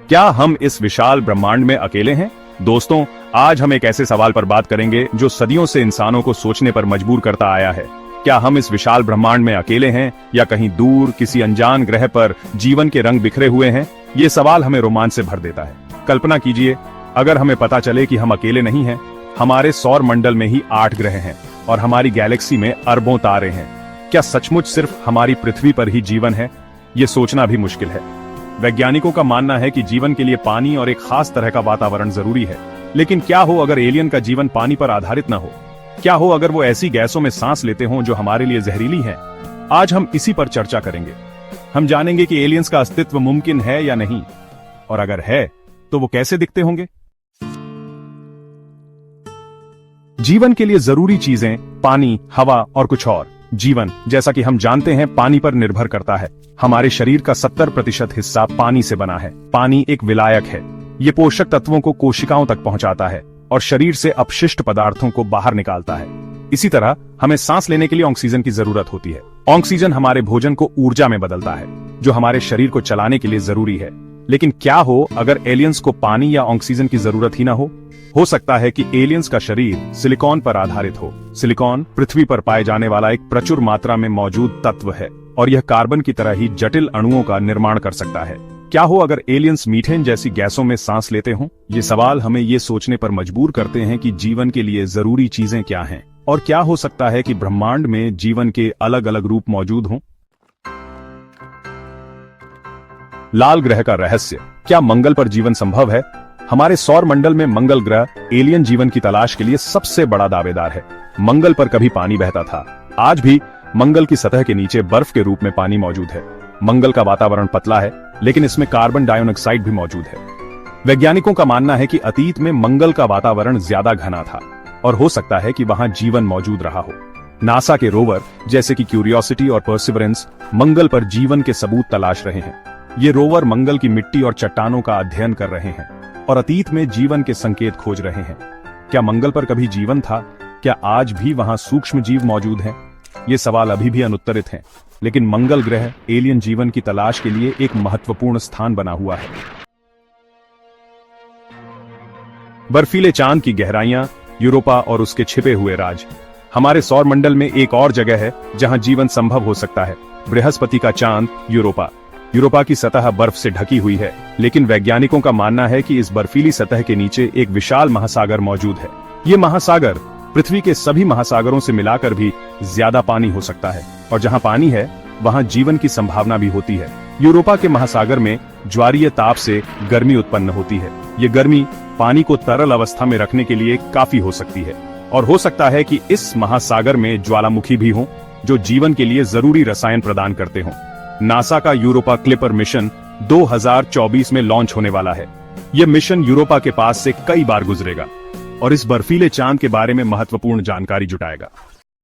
क्या हम इस विशाल ब्रह्मांड में अकेले हैं? दोस्तों, आज हम एक ऐसे सवाल पर बात करेंगे जो सदियों से इंसानों को सोचने पर मजबूर करता आया है। क्या हम इस विशाल ब्रह्मांड में अकेले हैं या कहीं दूर किसी अनजान ग्रह पर जीवन के रंग बिखरे हुए हैं? ये सवाल हमें रोमांच से भर देता है। कल्पना कीजिए, अगर हमें पता चले कि हम अकेले नहीं हैं, हमारे सौर मंडल में ही 8 ग्रह हैं और हमारी गैलेक्सी में अरबों तारे हैं। क्या सचमुच सिर्फ हमारी पृथ्वी पर ही जीवन है? ये सोचना भी मुश्किल है। वैज्ञानिकों का मानना है कि जीवन के लिए पानी और एक खास तरह का वातावरण जरूरी है। लेकिन क्या हो अगर एलियन का जीवन पानी पर आधारित न हो? क्या हो अगर वो ऐसी गैसों में सांस लेते हों जो हमारे लिए जहरीली हैं? आज हम इसी पर चर्चा करेंगे। हम जानेंगे कि एलियंस का अस्तित्व मुमकिन है या नहीं, और अगर है तो वो कैसे दिखते होंगे। जीवन के लिए जरूरी चीजें पानी, हवा और कुछ और। जीवन, जैसा कि हम जानते हैं, पानी पर निर्भर करता है। हमारे शरीर का 70% हिस्सा पानी से बना है। पानी एक विलायक है। ये पोषक तत्वों को कोशिकाओं तक पहुंचाता है और शरीर से अपशिष्ट पदार्थों को बाहर निकालता है। इसी तरह हमें सांस लेने के लिए ऑक्सीजन की जरूरत होती है। ऑक्सीजन हमारे भोजन को ऊर्जा में बदलता है, जो हमारे शरीर को चलाने के लिए जरूरी है। लेकिन क्या हो अगर एलियंस को पानी या ऑक्सीजन की जरूरत ही ना हो सकता है कि एलियंस का शरीर सिलिकॉन पर आधारित हो। सिलिकॉन पृथ्वी पर पाए जाने वाला एक प्रचुर मात्रा में मौजूद तत्व है और यह कार्बन की तरह ही जटिल अणुओं का निर्माण कर सकता है। क्या हो अगर एलियंस मीथेन जैसी गैसों में सांस लेते हों? ये सवाल हमें ये सोचने पर मजबूर करते हैं कि जीवन के लिए जरूरी चीजें क्या हैं, और क्या हो सकता है कि ब्रह्मांड में जीवन के अलग अलग रूप मौजूद हों। लाल ग्रह का रहस्य। क्या मंगल पर जीवन संभव है? हमारे सौर मंडल में मंगल ग्रह एलियन जीवन की तलाश के लिए सबसे बड़ा दावेदार है। मंगल पर कभी पानी बहता था। आज भी मंगल की सतह के नीचे बर्फ के रूप में पानी मौजूद है। मंगल का वातावरण पतला है, लेकिन इसमें कार्बन डाइऑक्साइड भी मौजूद है। वैज्ञानिकों का मानना है कि अतीत में मंगल का वातावरण ज्यादा घना था और हो सकता है कि वहां जीवन मौजूद रहा हो। नासा के रोवर जैसे कि क्यूरियोसिटी और परसिवरेंस मंगल पर जीवन के सबूत तलाश रहे हैं। ये रोवर मंगल की मिट्टी और चट्टानों का अध्ययन कर रहे हैं और अतीत में जीवन के संकेत खोज रहे हैं। क्या मंगल पर कभी जीवन था? क्या आज भी वहां सूक्ष्म जीव मौजूद हैं? ये सवाल अभी भी अनुत्तरित हैं, लेकिन मंगल ग्रह एलियन जीवन की तलाश के लिए एक महत्वपूर्ण स्थान बना हुआ है। बर्फीले चांद की गहराइयां, यूरोपा और उसके छिपे हुए राज। हमारे सौर मंडल में एक और जगह है जहां जीवन संभव हो सकता है। बृहस्पति का चांद, यूरोपा। यूरोपा की सतह बर्फ से ढकी हुई है, लेकिन वैज्ञानिकों का मानना है कि इस बर्फीली सतह के नीचे एक विशाल महासागर मौजूद है। ये महासागर पृथ्वी के सभी महासागरों से मिलाकर भी ज्यादा पानी हो सकता है, और जहां पानी है वहां जीवन की संभावना भी होती है। यूरोपा के महासागर में ज्वारीय ताप से गर्मी उत्पन्न होती है। ये गर्मी पानी को तरल अवस्था में रखने के लिए काफी हो सकती है, और हो सकता है कि इस महासागर में ज्वालामुखी भी हों, जो जीवन के लिए जरूरी रसायन प्रदान करते हों। नासा का यूरोपा क्लिपर मिशन 2024 में लॉन्च होने वाला है। यह मिशन यूरोपा के पास से कई बार गुजरेगा और इस बर्फीले चांद के बारे में महत्वपूर्ण जानकारी जुटाएगा।